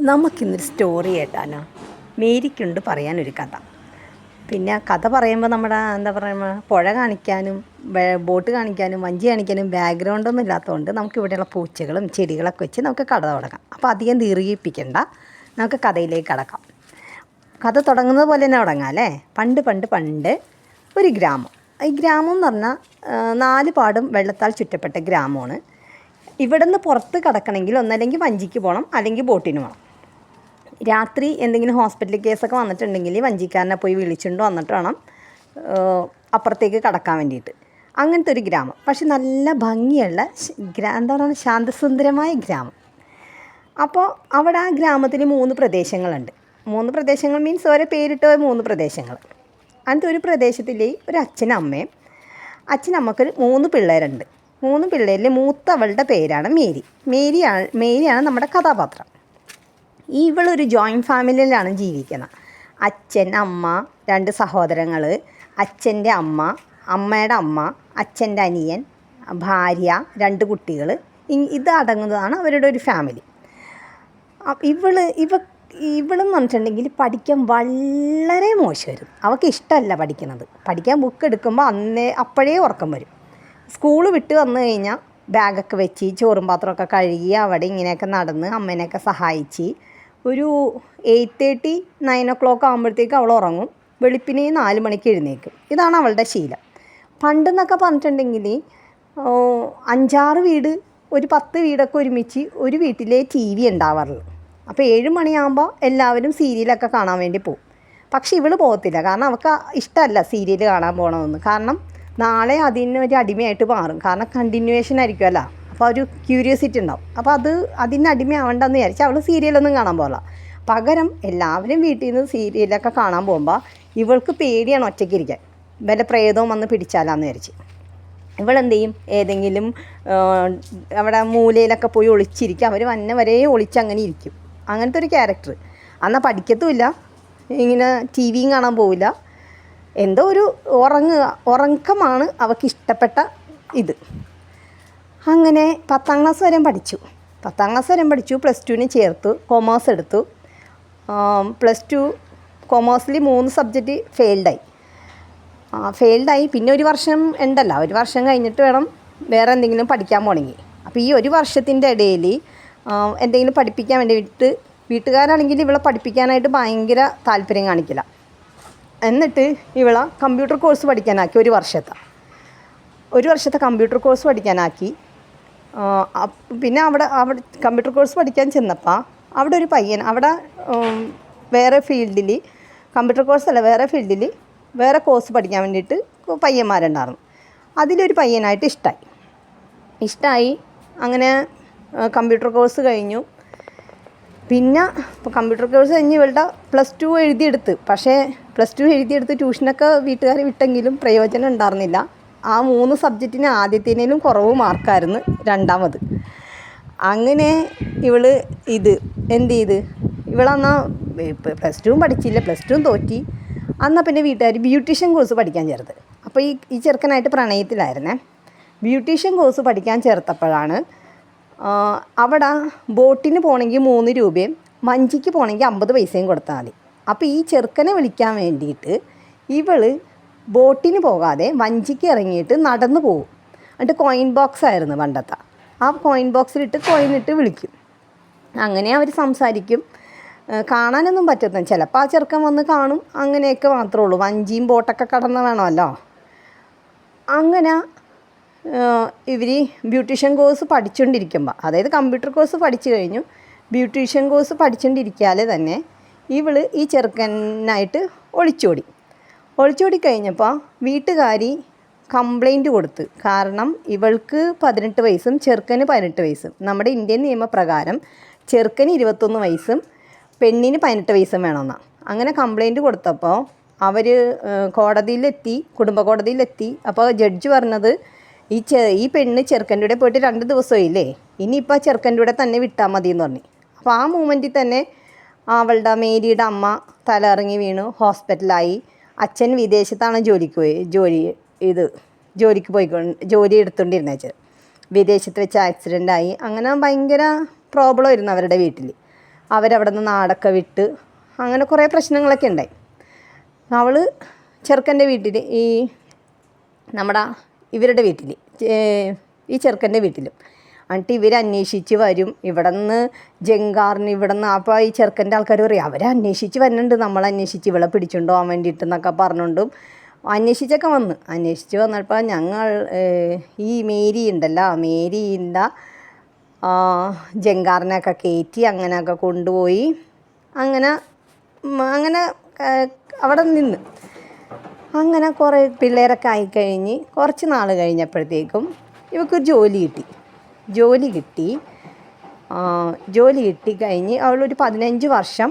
നമുക്കിന്നൊരു സ്റ്റോറി കേട്ടാലോ? മേരിക്കുണ്ട് പറയാനൊരു കഥ. പിന്നെ കഥ പറയുമ്പോൾ നമ്മുടെ എന്താ പറയുക, പുഴ കാണിക്കാനും ബോട്ട് കാണിക്കാനും വഞ്ചി കാണിക്കാനും ബാക്ക്ഗ്രൗണ്ടൊന്നും ഇല്ലാത്തതുകൊണ്ട് നമുക്കിവിടെയുള്ള പൂച്ചകളും ചെടികളൊക്കെ വെച്ച് നമുക്ക് കഥ തുടങ്ങാം. അപ്പോൾ അധികം ദീർഘിപ്പിക്കണ്ട, നമുക്ക് കഥയിലേക്ക് കടക്കാം. കഥ തുടങ്ങുന്നത് പോലെ തന്നെ തുടങ്ങാം അല്ലേ? പണ്ട് പണ്ട് പണ്ട് ഒരു ഗ്രാമം. ഈ ഗ്രാമം എന്ന് പറഞ്ഞാൽ 4 പാടും വെള്ളത്താൽ ചുറ്റപ്പെട്ട ഗ്രാമമാണ്. ഇവിടെ നിന്ന് പുറത്ത് കിടക്കണമെങ്കിൽ ഒന്നല്ലെങ്കിൽ വഞ്ചിക്ക് പോകണം, അല്ലെങ്കിൽ ബോട്ടിന് പോകണം. രാത്രി എന്തെങ്കിലും ഹോസ്പിറ്റൽ കേസൊക്കെ വന്നിട്ടുണ്ടെങ്കിൽ വഞ്ചിക്കാരനെ പോയി വിളിച്ചുകൊണ്ട് വന്നിട്ട് വേണം അപ്പുറത്തേക്ക് കടക്കാൻ വേണ്ടിയിട്ട്. അങ്ങനത്തെ ഒരു ഗ്രാമം. പക്ഷെ നല്ല ഭംഗിയുള്ള എന്താ പറയുക, ശാന്തസുന്ദരമായ ഗ്രാമം. അപ്പോൾ അവിടെ ആ ഗ്രാമത്തിൽ 3 പ്രദേശങ്ങളുണ്ട്. 3 പ്രദേശങ്ങൾ മീൻസ് ഓരോ പേരിട്ട 3 പ്രദേശങ്ങൾ. അങ്ങനത്തെ ഒരു പ്രദേശത്തിൽ ഒരു അച്ഛനും അമ്മയും. അച്ഛനമ്മക്ക് 3 പിള്ളേരുണ്ട്. 3 പിള്ളേരിൽ മൂത്തവളുടെ പേരാണ് മേരി. മേരിയാണ് നമ്മുടെ കഥാപാത്രം. ഇവളൊരു ജോയിൻറ്റ് ഫാമിലിയിലാണ് ജീവിക്കുന്നത്. അച്ഛൻ, അമ്മ, 2 സഹോദരങ്ങൾ, അച്ഛൻ്റെ അമ്മ, അമ്മയുടെ അമ്മ, അച്ഛൻ്റെ അനിയൻ, ഭാര്യ, 2 കുട്ടികൾ. ഇത് അടങ്ങുന്നതാണ് അവരുടെ ഒരു ഫാമിലി. ഇവളെന്ന് പറഞ്ഞിട്ടുണ്ടെങ്കിൽ പഠിക്കാൻ വളരെ മോശമായിരുന്നു. അവൾക്ക് ഇഷ്ടമല്ല പഠിക്കുന്നത്. പഠിക്കാൻ ബുക്ക് എടുക്കുമ്പോൾ അപ്പോഴേ ഉറക്കം വരും. സ്കൂൾ വിട്ട് വന്നു കഴിഞ്ഞാൽ ബാഗൊക്കെ വെച്ച് ചോറും പാത്രമൊക്കെ കഴുകി അവിടെ ഇങ്ങനെയൊക്കെ നടന്ന് അമ്മേനെയൊക്കെ സഹായിച്ച് ഒരു 8:30, 9 o'clock ആകുമ്പോഴത്തേക്ക് അവൾ ഉറങ്ങും. വെളുപ്പിനെ 4 മണിക്ക് എഴുന്നേൽക്കും. ഇതാണ് അവളുടെ ശീലം. പണ്ടെന്നൊക്കെ പറഞ്ഞിട്ടുണ്ടെങ്കിൽ 5-6 വീട്, ഒരു 10 വീടൊക്കെ ഒരുമിച്ച് ഒരു വീട്ടിലെ TV ഉണ്ടാവാറുള്ളൂ. അപ്പോൾ 7 മണിയാകുമ്പോൾ എല്ലാവരും സീരിയലൊക്കെ കാണാൻ വേണ്ടി പോകും. പക്ഷേ ഇവൾ പോകത്തില്ല. കാരണം അവൾക്ക് ഇഷ്ടമല്ല സീരിയൽ കാണാൻ പോകണമെന്ന്. കാരണം നാളെ അതിനൊരു അടിമയായിട്ട് മാറും. കാരണം കണ്ടിന്യൂവേഷൻ ആയിരിക്കുമല്ലോ. അപ്പോൾ ഒരു ക്യൂരിയോസിറ്റി ഉണ്ടാവും. അപ്പോൾ അതിന് അടിമയാവണ്ടെന്ന് വിചാരിച്ച് അവൾ സീരിയലൊന്നും കാണാൻ പോകില്ല. പകരം എല്ലാവരും വീട്ടിൽ നിന്ന് സീരിയലൊക്കെ കാണാൻ പോകുമ്പോൾ ഇവൾക്ക് പേടിയാണ് ഒറ്റയ്ക്ക് ഇരിക്കാൻ. വല്ല പ്രേതവും വന്ന് പിടിച്ചാലാന്ന് വിചാരിച്ച് ഇവളെന്ത് ചെയ്യും, ഏതെങ്കിലും അവിടെ മൂലയിലൊക്കെ പോയി ഒളിച്ചിരിക്കും. അവർ വരെ ഒളിച്ചങ്ങനെ ഇരിക്കും. അങ്ങനത്തെ ഒരു ക്യാരക്ടർ. എന്നാൽ പഠിക്കത്തുമില്ല, ഇങ്ങനെ TVയും കാണാൻ പോവില്ല. എന്തോ ഒരു ഉറക്കമാണ് അവൾക്ക് ഇഷ്ടപ്പെട്ട ഇത്. അങ്ങനെ 10ാം ക്ലാസ് വരെ പഠിച്ചു. +2 ചേർത്തു. കൊമേഴ്സ് എടുത്തു. +2 കൊമേഴ്സിൽ 3 സബ്ജക്റ്റ് ഫെയിൽഡായി. പിന്നെ ഒരു വർഷം ഉണ്ടല്ലോ, ഒരു വർഷം കഴിഞ്ഞിട്ട് വേണം വേറെ എന്തെങ്കിലും പഠിക്കാൻ പോകണമെങ്കിൽ. അപ്പോൾ ഈ ഒരു വർഷത്തിൻ്റെ ഇടയിൽ എന്തെങ്കിലും പഠിപ്പിക്കാൻ വേണ്ടിയിട്ട് വീട്ടുകാരാണെങ്കിൽ ഇവളെ പഠിപ്പിക്കാനായിട്ട് ഭയങ്കര താല്പര്യം കാണിക്കില്ല. എന്നിട്ട് ഇവളെ കമ്പ്യൂട്ടർ കോഴ്സ് പഠിക്കാനാക്കി. ഒരു വർഷത്തെ കമ്പ്യൂട്ടർ കോഴ്സ് പഠിക്കാനാക്കി. പിന്നെ അവിടെ കമ്പ്യൂട്ടർ കോഴ്സ് പഠിക്കാൻ ചെന്നപ്പോൾ അവിടെ ഒരു പയ്യൻ, അവിടെ വേറെ ഫീൽഡിൽ, കമ്പ്യൂട്ടർ കോഴ്സല്ല വേറെ ഫീൽഡിൽ വേറെ കോഴ്സ് പഠിക്കാൻ വേണ്ടിയിട്ട് പയ്യന്മാരുണ്ടായിരുന്നു. അതിലൊരു പയ്യനായിട്ട് ഇഷ്ടമായി. അങ്ങനെ കമ്പ്യൂട്ടർ കോഴ്സ് കഴിഞ്ഞു. പിന്നെ ഇപ്പോൾ കമ്പ്യൂട്ടർ കോഴ്സ് കഴിഞ്ഞ് ഇവളുടെ +2 എഴുതിയെടുത്ത്. പക്ഷേ +2 എഴുതിയെടുത്ത് ട്യൂഷനൊക്കെ വീട്ടുകാർ വിട്ടെങ്കിലും പ്രയോജനം ഉണ്ടായിരുന്നില്ല. ആ 3 സബ്ജക്റ്റിന് ആദ്യത്തേനേലും കുറവ് മാർക്കായിരുന്നു രണ്ടാമത്. അങ്ങനെ ഇവൾ എന്ത് ചെയ്ത്, ഇവളെന്നാൽ +2 പഠിച്ചില്ല, +2 തോറ്റി. എന്നാൽ പിന്നെ വീട്ടുകാർ ബ്യൂട്ടീഷ്യൻ കോഴ്സ് പഠിക്കാൻ ചേർത്ത്. അപ്പോൾ ഈ ചെറുക്കനായിട്ട് പ്രണയത്തിലായിരുന്നേ. ബ്യൂട്ടീഷ്യൻ കോഴ്സ് പഠിക്കാൻ ചേർത്തപ്പോഴാണ് അവിടെ ബോട്ടിന് പോകണമെങ്കിൽ 3 രൂപയും വഞ്ചിക്ക് പോകണമെങ്കിൽ 50 പൈസയും കൊടുത്താൽ മതി. അപ്പോൾ ഈ ചെറുക്കനെ വിളിക്കാൻ വേണ്ടിയിട്ട് ഇവൾ ബോട്ടിന് പോകാതെ വഞ്ചിക്ക് ഇറങ്ങിയിട്ട് നടന്നു പോകും. എന്നിട്ട് കോയിൻ ബോക്സ് ആയിരുന്നു പണ്ടത്തെ. ആ കോയിൻ ബോക്സിലിട്ട് കോയിനിട്ട് വിളിക്കും. അങ്ങനെ അവർ സംസാരിക്കും. കാണാനൊന്നും പറ്റുന്ന, ചിലപ്പോൾ ആ ചെറുക്കൻ വന്ന് കാണും. അങ്ങനെയൊക്കെ മാത്രമേ ഉള്ളൂ. വഞ്ചിയും ബോട്ടൊക്കെ കടന്ന് വേണമല്ലോ. അങ്ങനെ ഇവർ ബ്യൂട്ടീഷ്യൻ കോഴ്സ് പഠിച്ചുകൊണ്ടിരിക്കുമ്പോൾ, അതായത് കമ്പ്യൂട്ടർ കോഴ്സ് പഠിച്ചു കഴിഞ്ഞു, ബ്യൂട്ടീഷ്യൻ കോഴ്സ് പഠിച്ചുകൊണ്ടിരിക്കാതെ തന്നെ ഇവൾ ഈ ചെറുക്കനായിട്ട് ഒളിച്ചോടി കഴിഞ്ഞപ്പോൾ വീട്ടുകാർ കംപ്ലൈൻറ്റ് കൊടുത്ത്. കാരണം ഇവൾക്ക് 18 വയസ്സും ചെറുക്കന് 18 വയസ്സും. നമ്മുടെ ഇന്ത്യൻ നിയമപ്രകാരം ചെറുക്കന് 21 വയസ്സും പെണ്ണിന് 18 വയസ്സും വേണമെന്നാണ്. അങ്ങനെ കംപ്ലൈൻറ്റ് കൊടുത്തപ്പോൾ അവർ കുടുംബ കോടതിയിലെത്തി. അപ്പോൾ ജഡ്ജ് പറഞ്ഞത്, ഈ പെണ്ണ് ചെറുക്കൻ്റെ കൂടെ പോയിട്ട് 2 ദിവസമായില്ലേ, ഇനിയിപ്പോൾ ചെറുക്കൻ്റെ കൂടെ തന്നെ വിട്ടാൽ മതി എന്ന് പറഞ്ഞു. അപ്പോൾ ആ മൂമെൻറ്റിൽ തന്നെ അവളുടെ മേരിയുടെ അമ്മ തലയിറങ്ങി വീണു, ഹോസ്പിറ്റലായി. അച്ഛൻ വിദേശത്താണ് ജോലിക്ക് ജോലി എടുത്തുകൊണ്ടിരുന്നത്. വിദേശത്ത് വെച്ച് ആക്സിഡൻ്റായി. അങ്ങനെ ഭയങ്കര പ്രോബ്ലം ആയിരുന്നു അവരുടെ വീട്ടിൽ. അവരവിടെ നിന്ന് നാടൊക്കെ വിട്ട് അങ്ങനെ കുറേ പ്രശ്നങ്ങളൊക്കെ ഉണ്ടായി. അവൾ ചെറുക്കൻ്റെ വീട്ടിൽ ഈ നമ്മുടെ ഇവരുടെ വീട്ടിൽ ഈ ചെറുക്കൻ്റെ വീട്ടിലും എന്നിട്ട് ഇവർ അന്വേഷിച്ച് വരും. ഇവിടെ നിന്ന് ജങ്കാറിന് ഇവിടെ നിന്ന് അപ്പോൾ ഈ ചെറുക്കൻ്റെ ആൾക്കാർ പറയും അവരെ അന്വേഷിച്ച് വരുന്നുണ്ട്, നമ്മളന്വേഷിച്ച് ഇവളെ പിടിച്ചുകൊണ്ട് പോകാൻ വേണ്ടിയിട്ടെന്നൊക്കെ പറഞ്ഞുകൊണ്ടും അന്വേഷിച്ചൊക്കെ അന്വേഷിച്ച് വന്നപ്പോൾ ഞങ്ങൾ ഈ മേരി ഉണ്ടല്ലോ, മേരീൻ്റെ ജങ്കാറിനെയൊക്കെ കയറ്റി അങ്ങനെയൊക്കെ കൊണ്ടുപോയി അങ്ങനെ അവിടെ നിന്ന് അങ്ങനെ കുറേ പിള്ളേരൊക്കെ ആയിക്കഴിഞ്ഞ് കുറച്ച് നാൾ കഴിഞ്ഞപ്പോഴത്തേക്കും ഇവൾക്ക് ജോലി കിട്ടി കഴിഞ്ഞ് അവളൊരു 15 വർഷം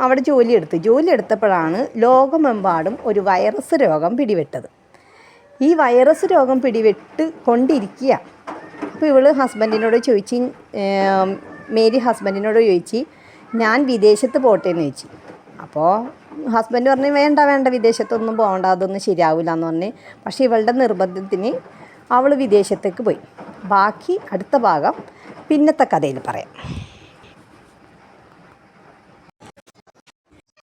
അവിടെ ജോലി എടുത്തപ്പോഴാണ് ലോകമെമ്പാടും ഒരു വൈറസ് രോഗം പിടിപെട്ടത്. ഈ വൈറസ് രോഗം കൊണ്ടിരിക്കുക. അപ്പോൾ ഇവൾ മേരി ഹസ്ബൻഡിനോട് ചോദിച്ച് ഞാൻ വിദേശത്ത് പോട്ടെ എന്ന് ചോദിച്ചു. അപ്പോൾ ഹസ്ബൻഡ് പറഞ്ഞു വേണ്ട വിദേശത്തൊന്നും പോകണ്ട, അതൊന്നും ശരിയാവില്ല എന്ന് പറഞ്ഞ്. പക്ഷേ ഇവളുടെ നിർബന്ധത്തിന് അവൾ വിദേശത്തേക്ക് പോയി. ബാക്കി അടുത്ത ഭാഗം പിന്നത്തെ കഥയിൽ പറയാം.